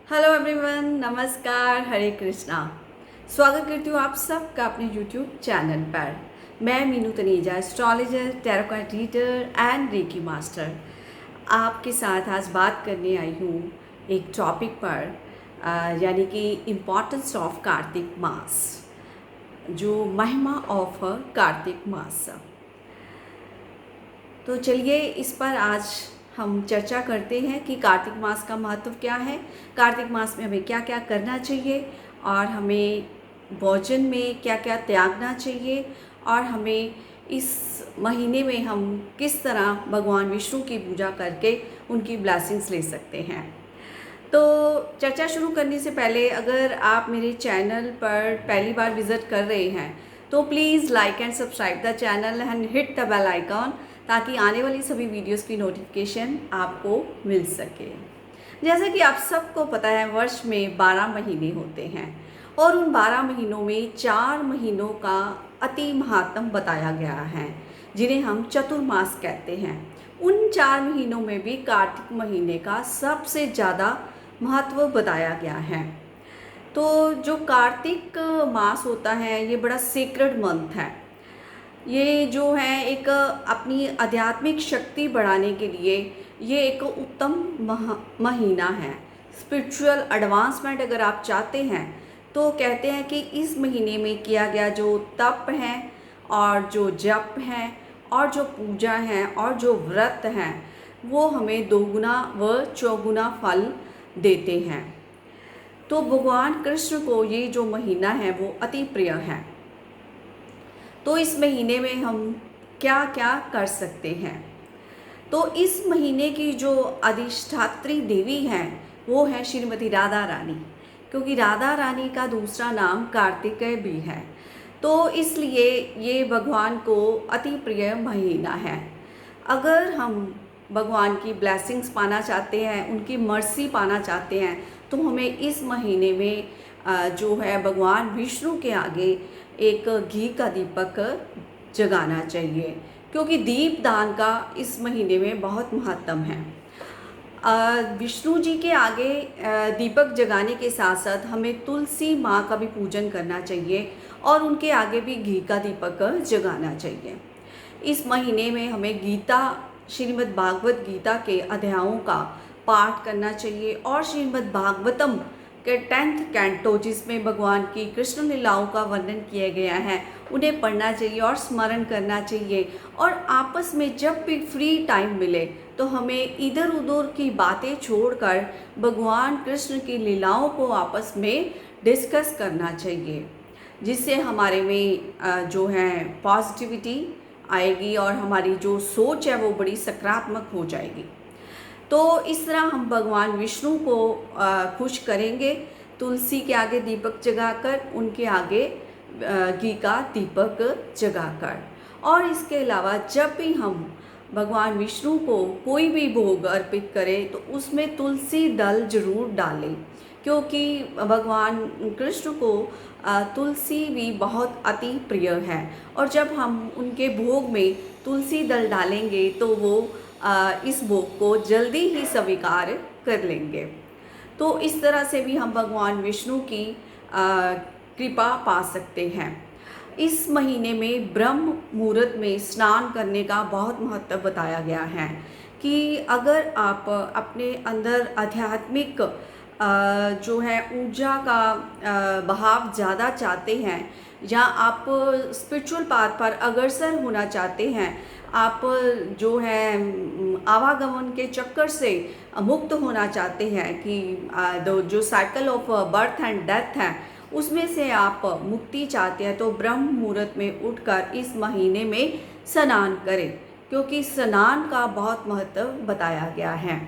Hello everyone, नमस्कार, हरे कृष्णा। स्वागत करती हूँ आप सबका अपने यूट्यूब चैनल पर। मैं Meenu Taneja, astrologer, tarot card reader and reiki master, आपके साथ आज बात करने आई हूँ एक टॉपिक पर, यानी कि इम्पोर्टेंस ऑफ कार्तिक मास, जो महिमा ऑफ कार्तिक मास। तो चलिए इस पर आज हम चर्चा करते हैं कि कार्तिक मास का महत्व क्या है, कार्तिक मास में हमें क्या क्या करना चाहिए और हमें भोजन में क्या क्या त्यागना चाहिए और हमें इस महीने में हम किस तरह भगवान विष्णु की पूजा करके उनकी ब्लेसिंग्स ले सकते हैं। तो चर्चा शुरू करने से पहले अगर आप मेरे चैनल पर पहली बार विज़िट कर रहे हैं तो please like and subscribe the channel and hit the bell icon, ताकि आने वाली सभी वीडियोस की नोटिफिकेशन आपको मिल सके। जैसे कि आप सबको पता है, वर्ष में 12 महीने होते हैं और उन 12 महीनों में 4 महीनों का अति महात्म बताया गया है, जिन्हें हम चतुर्मास कहते हैं। उन 4 महीनों में भी कार्तिक महीने का सबसे ज़्यादा महत्व बताया गया है। तो जो कार्तिक मास होता है ये बड़ा सीक्रेट मंथ है। ये जो है एक अपनी आध्यात्मिक शक्ति बढ़ाने के लिए ये एक उत्तम महीना है। स्पिरिचुअल एडवांसमेंट अगर आप चाहते हैं तो कहते हैं कि इस महीने में किया गया जो तप है और जो जप है और जो पूजा है और जो व्रत हैं वो हमें दोगुना व चौगुना फल देते हैं। तो भगवान कृष्ण को ये जो महीना है वो अति प्रिय है। तो इस महीने में हम क्या क्या कर सकते हैं? तो इस महीने की जो अधिष्ठात्री देवी हैं वो है श्रीमती राधा रानी, क्योंकि राधा रानी का दूसरा नाम कार्तिकेय भी है। तो इसलिए ये भगवान को अति प्रिय महीना है। अगर हम भगवान की ब्लेसिंग्स पाना चाहते हैं, उनकी मर्सी पाना चाहते हैं, तो हमें इस महीने में जो है भगवान विष्णु के आगे एक घी का दीपक जगाना चाहिए, क्योंकि दीप दान का इस महीने में बहुत महत्व है। विष्णु जी के आगे दीपक जगाने के साथ साथ हमें तुलसी माँ का भी पूजन करना चाहिए और उनके आगे भी घी का दीपक जगाना चाहिए। इस महीने में हमें गीता, श्रीमद् भागवत गीता के अध्यायों का पाठ करना चाहिए और श्रीमद् भागवतम के 10th कैंटो, जिसमें भगवान की कृष्ण लीलाओं का वर्णन किया गया है, उन्हें पढ़ना चाहिए और स्मरण करना चाहिए। और आपस में जब भी फ्री टाइम मिले तो हमें इधर उधर की बातें छोड़कर भगवान कृष्ण की लीलाओं को आपस में डिस्कस करना चाहिए, जिससे हमारे में जो है पॉजिटिविटी आएगी और हमारी जो सोच है वो बड़ी सकारात्मक हो जाएगी। तो इस तरह हम भगवान विष्णु को खुश करेंगे, तुलसी के आगे दीपक जगाकर, उनके आगे घी का दीपक जगाकर। और इसके अलावा जब भी हम भगवान विष्णु को कोई भी भोग अर्पित करें तो उसमें तुलसी दल जरूर डालें, क्योंकि भगवान कृष्ण को तुलसी भी बहुत अति प्रिय है। और जब हम उनके भोग में तुलसी दल डालेंगे तो वो इस भोग को जल्दी ही स्वीकार कर लेंगे। तो इस तरह से भी हम भगवान विष्णु की कृपा पा सकते हैं। इस महीने में ब्रह्म मुहूर्त में स्नान करने का बहुत महत्व बताया गया है कि अगर आप अपने अंदर आध्यात्मिक जो है ऊर्जा का बहाव ज़्यादा चाहते हैं, या आप स्पिरिचुअल पाथ पर अग्रसर होना चाहते हैं, आप जो है आवागमन के चक्कर से मुक्त होना चाहते हैं कि जो cycle of birth and death है उसमें से आप मुक्ति चाहते हैं, तो ब्रह्म मुहूर्त में उठकर इस महीने में स्नान करें, क्योंकि स्नान का बहुत महत्व बताया गया है।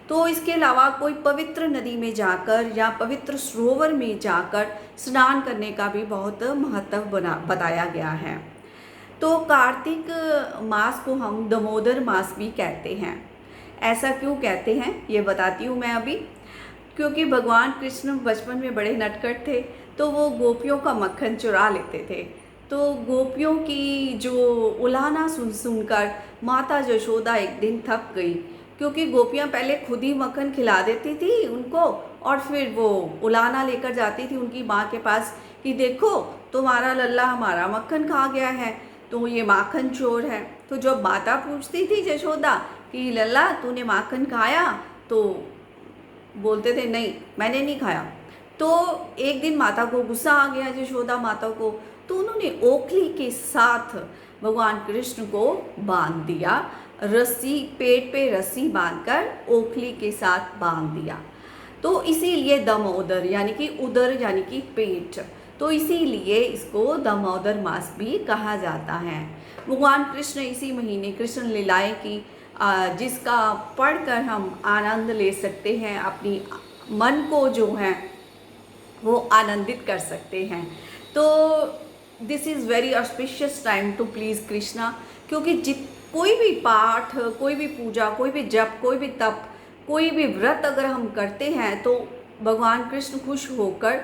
तो इसके अलावा कोई पवित्र नदी में जाकर या पवित्र सरोवर में जाकर स्नान करने का भी बहुत महत्व बताया गया है। तो कार्तिक मास को हम दामोदर मास भी कहते हैं। ऐसा क्यों कहते हैं ये बताती हूँ मैं अभी। क्योंकि भगवान कृष्ण बचपन में बड़े नटखट थे, तो वो गोपियों का मक्खन चुरा लेते थे। तो गोपियों की जो उलाहना सुनकर माता यशोदा एक दिन थक गई, क्योंकि गोपियाँ पहले खुद ही मक्खन खिला देती थी उनको और फिर वो उलाना लेकर जाती थी उनकी माँ के पास कि देखो तुम्हारा लल्ला हमारा मक्खन खा गया है, तो ये माखन चोर है। तो जब माता पूछती थी यशोदा कि लल्ला तूने माखन खाया, तो बोलते थे नहीं मैंने नहीं खाया। तो एक दिन माता को गुस्सा आ गया, यशोदा माता को, तो उन्होंने ओखली के साथ भगवान कृष्ण को बांध दिया, रस्सी पेट पे रस्सी बांधकर ओखली के साथ बांध दिया। तो इसीलिए दामोदर यानी कि उदर यानी कि पेट, तो इसीलिए इसको दामोदर मास भी कहा जाता है। भगवान कृष्ण इसी महीने कृष्ण लीलाएं की जिसका पढ़कर हम आनंद ले सकते हैं, अपनी मन को जो है वो आनंदित कर सकते हैं। तो this is very auspicious time to please Krishna, क्योंकि कोई भी पाठ, कोई भी पूजा, कोई भी जप, कोई भी तप, कोई भी व्रत अगर हम करते हैं तो भगवान कृष्ण खुश होकर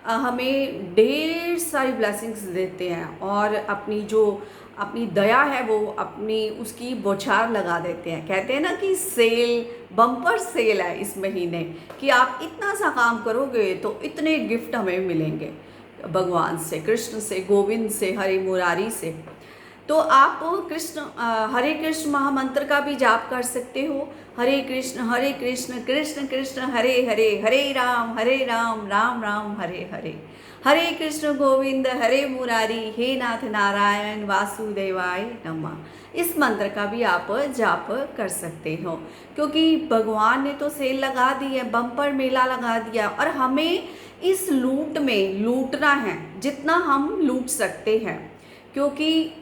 हमें ढेर सारी ब्लेसिंग्स देते हैं और अपनी दया है वो अपनी उसकी बौछार लगा देते हैं। कहते हैं ना कि सेल, बम्पर सेल है इस महीने कि आप इतना सा काम करोगे तो इतने गिफ्ट हमें मिलेंगे भगवान से, कृष्ण से, गोविंद से, हरे मुरारी से। तो आप हरे कृष्ण महामंत्र का भी जाप कर सकते हो। हरे कृष्ण कृष्ण कृष्ण हरे हरे, हरे राम राम राम हरे हरे, हरे कृष्ण गोविंद हरे मुरारी, हे नाथ नारायण वासुदेवाय नमः। इस मंत्र का भी आप जाप कर सकते हो, क्योंकि भगवान ने तो सेल लगा दी है, बम्पर मेला लगा दिया, और हमें इस लूट में लूटना है जितना हम लूट सकते हैं, क्योंकि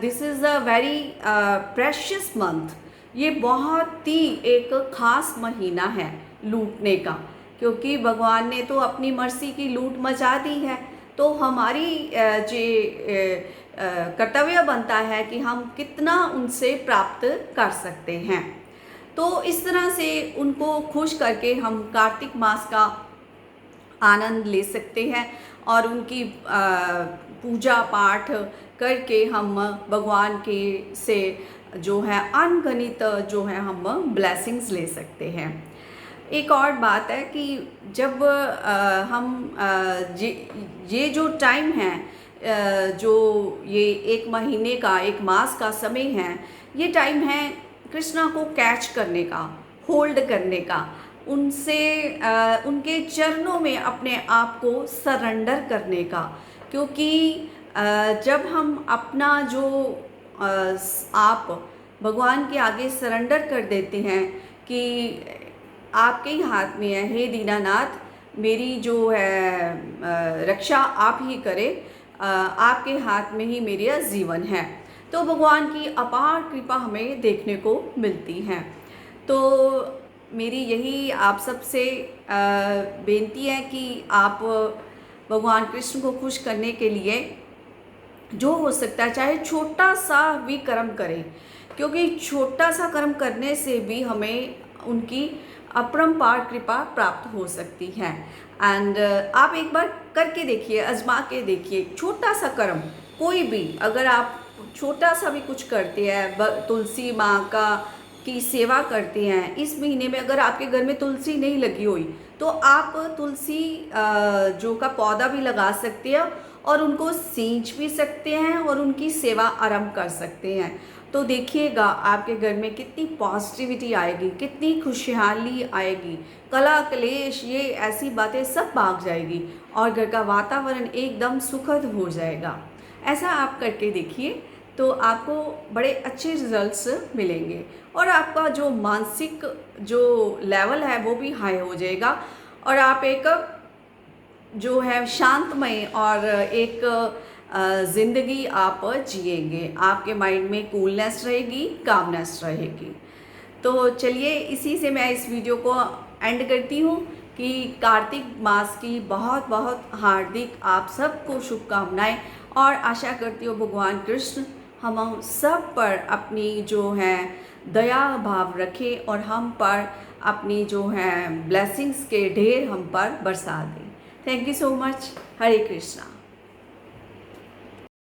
this is a very precious month. ये बहुत ही एक ख़ास महीना है लूटने का, क्योंकि भगवान ने तो अपनी मर्जी की लूट मचा दी है। तो हमारी कर्तव्य बनता है कि हम कितना उनसे प्राप्त कर सकते हैं। तो इस तरह से उनको खुश करके हम कार्तिक मास का आनंद ले सकते हैं और उनकी पूजा पाठ करके हम भगवान के से जो है अनगणित जो है हम ब्लेसिंग्स ले सकते हैं। एक और बात है कि जब ये जो टाइम है, जो ये एक महीने का, एक मास का समय है, ये टाइम है कृष्णा को कैच करने का, होल्ड करने का, उनसे उनके चरणों में अपने आप को सरेंडर करने का। क्योंकि जब हम अपना जो आप भगवान के आगे सरेंडर कर देते हैं कि आपके ही हाथ में है, हे दीनानाथ मेरी जो है रक्षा आप ही करें, आपके हाथ में ही मेरा जीवन है, तो भगवान की अपार कृपा हमें देखने को मिलती है। तो मेरी यही आप सबसे बेनती है कि आप भगवान कृष्ण को खुश करने के लिए जो हो सकता है, चाहे छोटा सा भी कर्म करें, क्योंकि छोटा सा कर्म करने से भी हमें उनकी अपरंपार कृपा प्राप्त हो सकती है। एंड आप एक बार करके देखिए, आजमा के देखिए, छोटा सा कर्म कोई भी, अगर आप छोटा सा भी कुछ करते हैं, तुलसी माँ की सेवा करते हैं, इस महीने में अगर आपके घर में तुलसी नहीं लगी हुई तो आप तुलसी जो का पौधा भी लगा सकते हैं और उनको सींच भी सकते हैं और उनकी सेवा आरंभ कर सकते हैं। तो देखिएगा आपके घर में कितनी पॉजिटिविटी आएगी, कितनी खुशहाली आएगी, कला क्लेश ये ऐसी बातें सब भाग जाएगी और घर का वातावरण एकदम सुखद हो जाएगा। ऐसा आप करके देखिए तो आपको बड़े अच्छे रिजल्ट्स मिलेंगे और आपका जो मानसिक जो लेवल है वो भी हाई हो जाएगा और आप एक जो है शांतमय और एक ज़िंदगी आप जिएंगे। आपके माइंड में कूलनेस रहेगी, कामनेस रहेगी। तो चलिए इसी से मैं इस वीडियो को एंड करती हूँ कि कार्तिक मास की बहुत बहुत हार्दिक आप सबको शुभकामनाएं और आशा करती हूँ भगवान कृष्ण हम सब पर अपनी जो है दया भाव रखें और हम पर अपनी जो है ब्लेसिंग्स के ढेर हम पर बरसा दें। Thank you so much. Hare Krishna.